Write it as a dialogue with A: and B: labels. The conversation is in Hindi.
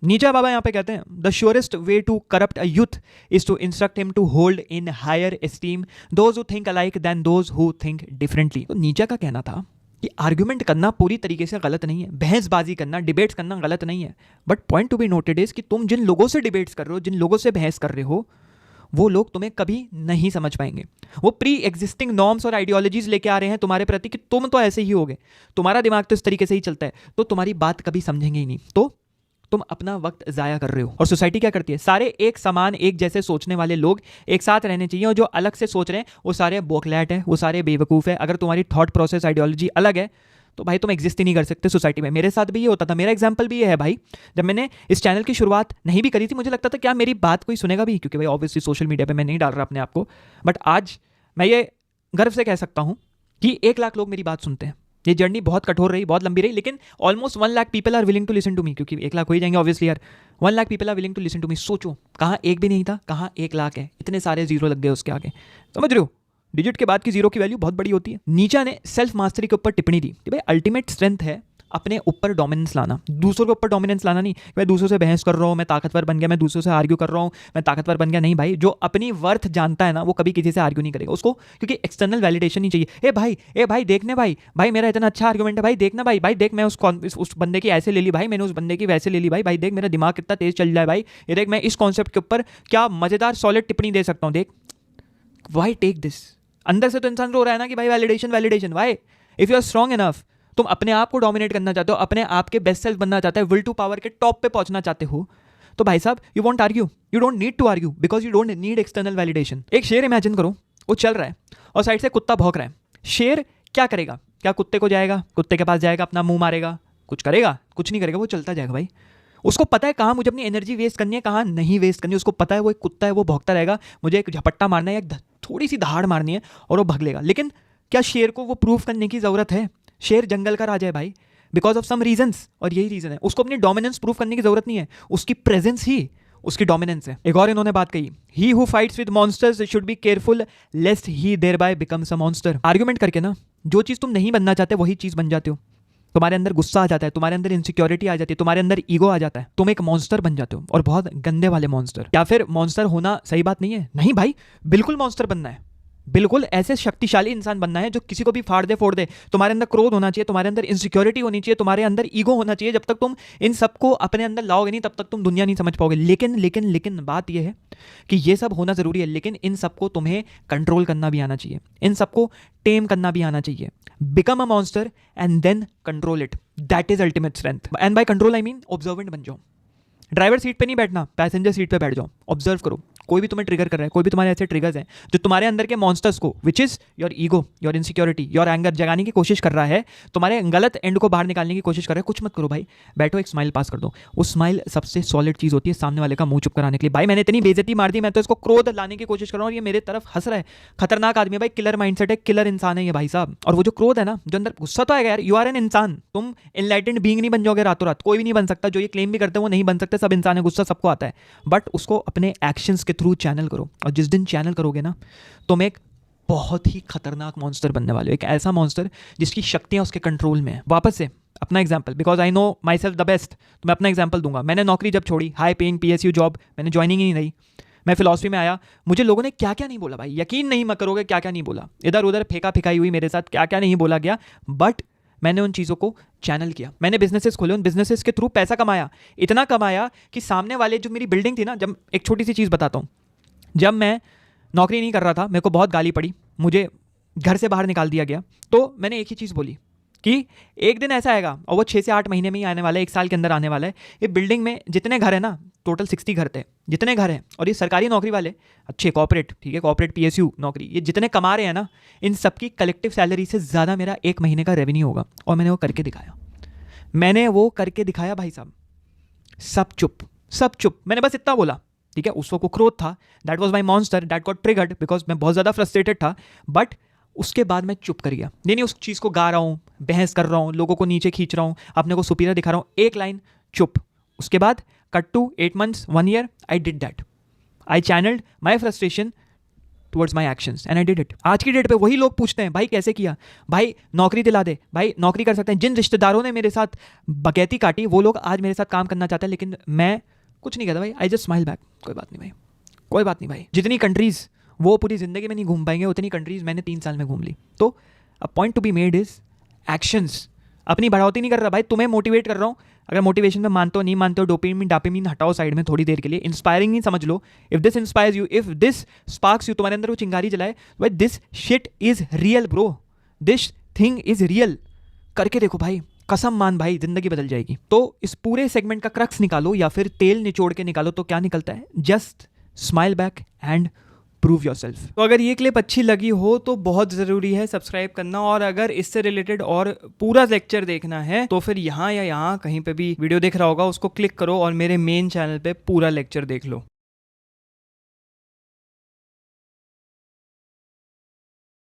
A: नीचा बाबा यहाँ पे कहते हैं the surest way to corrupt a youth is to instruct him to hold in higher esteem those who think alike than those who think differently. तो नीचा का कहना था कि आर्ग्यूमेंट करना पूरी तरीके से गलत नहीं है, बहसबाजी करना, डिबेट्स करना गलत नहीं है, but point to be noted is कि तुम जिन लोगों से डिबेट्स कर रहे हो, जिन लोगों से बहस कर रहे हो, वो लोग तुम्हें कभी नहीं समझ पाएंगे। वो प्री एग्जिस्टिंग नॉर्म्स और आइडियोलॉजीज लेके आ रहे हैं तुम्हारे प्रति कि तुम तो ऐसे ही होगे, तुम्हारा दिमाग तो इस तरीके से ही चलता है, तो तुम्हारी बात कभी समझेंगे ही नहीं, तो तुम अपना वक्त जाया कर रहे हो। और सोसाइटी क्या करती है, सारे एक समान एक जैसे सोचने वाले लोग एक साथ रहने चाहिए, और जो अलग से सोच रहे हैं वो सारे बोखलैट है, वो सारे बेवकूफ़ है। अगर तुम्हारी थॉट प्रोसेस आइडियोलॉजी अलग है तो भाई तुम एग्जिस्ट ही नहीं कर सकते सोसाइटी में। मेरे साथ भी ये होता था, मेरा एग्जाम्पल भी ये है भाई। जब मैंने इस चैनल की शुरुआत नहीं भी करी थी, मुझे लगता था क्या मेरी बात कोई सुनेगा भी, क्योंकि भाई ऑब्वियसली सोशल मीडिया पे मैं नहीं डाल रहा अपने आप को, बट आज मैं ये गर्व से कह सकता हूँ कि 1 लाख लोग मेरी बात सुनते हैं। ये जर्नी बहुत कठोर रही, बहुत लंबी रही, लेकिन almost 1 lakh people are willing to listen to me, क्योंकि 1 लाख हो ही जाएंगे ऑब्वियसली यार। 1 lakh people are willing to listen to me. सोचो, कहाँ एक भी नहीं था, कहाँ 1 लाख है, इतने सारे जीरो लग गए उसके आगे। समझ रहे हो, डिजिट के बाद की जीरो की वैल्यू बहुत बड़ी होती है। नीचा ने सेल्फ मास्टरी के ऊपर टिप्पणी दी कि भाई अल्टीमेट स्ट्रेंथ है अपने ऊपर डोमिनेंस लाना, दूसरों के ऊपर डोमिनेंस लाना नहीं। भाई दूसरों से बहस कर रहा हूँ, मैं ताकतवर बन गया, मैं दूसरों से आर्ग्यू कर रहा हूँ, मैं ताकतवर बन गया, नहीं भाई। जो अपनी वर्थ जानता है ना, वो कभी किसी से आर्ग्यू नहीं करेगा उसको, क्योंकि एक्सटर्नल वैलिडेशन नहीं चाहिए। ए भाई देखने भाई, भाई मेरा इतना अच्छा आर्ग्यूमेंट है, भाई देखना भाई, भाई देख मैं उस बंदे की ऐसे ले ली भाई, मैंने उस बंदे की वैसे ले ली भाई, भाई देख मेरा दिमाग कितना तेज चल रहा है भाई, ये देख मैं इस कॉन्सेप्ट के ऊपर क्या मजेदार सॉलिड टिप्पणी दे सकता हूँ, देख। Why take this? अंदर से तो इंसान रो रहा है ना कि भाई validation validation. Why? If you are strong enough, तुम अपने आप को डोमिनेट करना चाहते हो, अपने आप के बेस्ट सेल्फ बनना चाहते हो, विल टू पावर के टॉप पे पहुंचना चाहते हो, तो भाई साहब you want argue, you don't need to argue because you don't need external validation. एक शेर इमेजिन करो, वो चल रहा है और साइड से कुत्ता भौंक रहा है। शेर क्या करेगा? क्या कुत्ते को जाएगा, कुत्ते के पास जाएगा, अपना मुंह मारेगा, कुछ करेगा? कुछ नहीं करेगा, वो चलता जाएगा भाई। उसको पता है कहाँ मुझे अपनी एनर्जी वेस्ट करनी है, कहाँ नहीं वेस्ट करनी है। उसको पता है वो एक कुत्ता है, वो भौंकता रहेगा, मुझे एक झपट्टा मारना है, एक थोड़ी सी दहाड़ मारनी है और वो भाग लेगा। लेकिन क्या शेर को वो प्रूफ करने की ज़रूरत है? शेर जंगल का राजा है भाई, बिकॉज ऑफ सम रीजंस, और यही रीजन है। उसको अपनी डोमिनेंस प्रूफ करने की जरूरत नहीं है, उसकी प्रेजेंस ही उसकी डोमिनेंस है। एक और इन्होंने बात कही, he who fights with monsters should be careful lest he thereby becomes a monster. Argument करके ना जो चीज़ तुम नहीं बनना चाहते वही चीज़ बन जाते हो। तुम्हारे अंदर गुस्सा आ जाता है, तुम्हारे अंदर इनसिक्योरिटी आ जाती है, तुम्हारे अंदर ईगो आ जाता है, तुम एक मॉन्स्टर बन जाते हो, और बहुत गंदे वाले मॉन्स्टर। या फिर मॉन्स्टर होना सही बात नहीं है? नहीं भाई, बिल्कुल मॉन्स्टर बनना है, बिल्कुल ऐसे शक्तिशाली इंसान बनना है जो किसी को भी फाड़ दे फोड़ दे। तुम्हारे अंदर क्रोध होना चाहिए, तुम्हारे अंदर इनसिक्योरिटी होनी चाहिए, तुम्हारे अंदर ईगो होना चाहिए। जब तक तुम इन सबको अपने अंदर लाओगे नहीं, तब तक तुम दुनिया नहीं समझ पाओगे। लेकिन लेकिन लेकिन बात यह है कि ये सब होना जरूरी है, लेकिन इन सबको तुम्हें कंट्रोल करना भी आना चाहिए, इन सबको टेम करना भी आना चाहिए। Become a monster and then control it, that is ultimate strength. And by control I mean observant बन जाओ। ड्राइवर सीट पे नहीं बैठना, पैसेंजर सीट पे बैठ जाओ, ऑब्जर्व करो। कोई भी तुम्हें ट्रिगर कर रहा है, कोई भी तुम्हारे ऐसे ट्रिगर्स हैं जो तुम्हारे अंदर के मॉन्स्टर्स को, which is your ego, your insecurity, your anger, जगाने की कोशिश कर रहा है, तुम्हारे गलत एंड को बाहर निकालने की कोशिश कर रहा है, कुछ मत करो भाई, बैठो, एक स्माइल पास कर दो। वो स्माइल सबसे सॉलिड चीज़ होती है सामने वाले का मुंह चुप कराने के लिए। भाई मैंने इतनी बेइज्जती मार दी, मैं तो इसको क्रोध लाने की कोशिश कर रहा हूँ और ये मेरे तरफ हंस रहा है। खतरनाक आदमी है भाई, किलर माइंडसेट है, किलर इंसान है ये भाई साहब। और वो जो क्रोध है ना, जो अंदर गुस्सा तो आएगा यार, यू आर एन इंसान, तुम इनलाइटेंड बीइंग नहीं बन जाओगे रातों रात, कोई भी नहीं बन सकता। जो ये क्लेम भी करते हैं वो नहीं बन सकते, सब इंसान है, गुस्सा सबको आता है, बट उसको अपने एक्शंस के थ्रू चैनल करो। और जिस दिन चैनल करोगे ना, तुम एक बहुत ही खतरनाक मॉन्स्टर बनने वाले हो, एक ऐसा मॉन्स्टर जिसकी शक्तियां उसके कंट्रोल में है। वापस से अपना example, because I know my self the best, तो मैं अपना एग्जांपल दूंगा। मैंने नौकरी जब छोड़ी, हाई पेइंग PSU जॉब, मैंने ज्वाइनिंग ही नहीं रही, मैं फिलॉसफी में आया, मुझे लोगों ने क्या क्या नहीं बोला भाई, यकीन नहीं मत करोगे क्या क्या नहीं बोला, इधर उधर फेंका फेंकाई हुई मेरे साथ, क्या क्या नहीं बोला गया, बट मैंने उन चीज़ों को चैनल किया। मैंने बिजनेसेस खोले, उन बिजनेसेस के थ्रू पैसा कमाया, इतना कमाया कि सामने वाले, जो मेरी बिल्डिंग थी ना, जब एक छोटी सी चीज़ बताता हूँ, जब मैं नौकरी नहीं कर रहा था, मेरे को बहुत गाली पड़ी, मुझे घर से बाहर निकाल दिया गया, तो मैंने एक ही चीज़ बोली कि एक दिन ऐसा आएगा, और वो 6 से 8 महीने में ही आने वाला है, 1 साल के अंदर आने वाला है। ये बिल्डिंग में जितने घर हैं ना, टोटल 60 घर थे, जितने घर हैं, और ये सरकारी नौकरी वाले, अच्छे कॉर्पोरेट, ठीक है, कॉर्पोरेट PSU नौकरी, ये जितने कमा रहे हैं ना, इन सबकी कलेक्टिव सैलरी से ज़्यादा मेरा 1 महीने का रेवेन्यू होगा। और मैंने वो करके दिखाया, मैंने वो करके दिखाया भाई साहब। सब चुप, सब चुप, मैंने बस इतना बोला, ठीक है। उस वक्त को क्रोध था, that was my monster, that got triggered because मैं बहुत ज़्यादा फ्रस्ट्रेटेड था, बट उसके बाद मैं चुप कर गया। नहीं उस चीज़ को गा रहा हूँ, बहस कर रहा हूँ, लोगों को नीचे खींच रहा हूँ, अपने को सुपीरियर दिखा रहा हूँ, एक लाइन चुप। उसके बाद cut to 8 months 1 year, I did that, I channelled my frustration towards my actions and I did it. आज की डेट पे वही लोग पूछते हैं भाई कैसे किया, भाई नौकरी दिला दे, भाई नौकरी कर सकते हैं। जिन रिश्तेदारों ने मेरे साथ बकैती काटी वो लोग आज मेरे साथ काम करना चाहते हैं, लेकिन मैं कुछ नहीं कहता भाई, आई जस्ट स्माइल बैक, कोई बात नहीं भाई, कोई बात नहीं भाई। जितनी कंट्रीज वो पूरी जिंदगी में नहीं घूम पाएंगे उतनी कंट्रीज मैंने 3 साल में घूम ली। तो a point to be made is actions. अपनी बढ़ावती नहीं कर रहा भाई, तुम्हें मोटिवेट कर रहा हूँ। अगर मोटिवेशन में मानते हो नहीं मानते हो, डोपामिन डापामिन हटाओ साइड में थोड़ी देर के लिए, इंस्पायरिंग ही समझ लो। If this inspires you, if this sparks you, तुम्हारे अंदर वो चिंगारी जलाए, भाई this shit is real bro, this thing is real. करके देखो भाई, कसम मान भाई, जिंदगी बदल जाएगी। तो इस पूरे सेगमेंट का क्रक्स निकालो या फिर तेल निचोड़ के निकालो तो क्या निकलता है? Just smile back and prove yourself. तो अगर ये क्लिप अच्छी लगी हो तो बहुत ज़रूरी है सब्सक्राइब करना, और अगर इससे रिलेटेड और पूरा लेक्चर देखना है तो फिर यहाँ या यहाँ कहीं पे भी वीडियो दिख रहा होगा उसको क्लिक करो और मेरे मेन चैनल पे पूरा लेक्चर देख लो।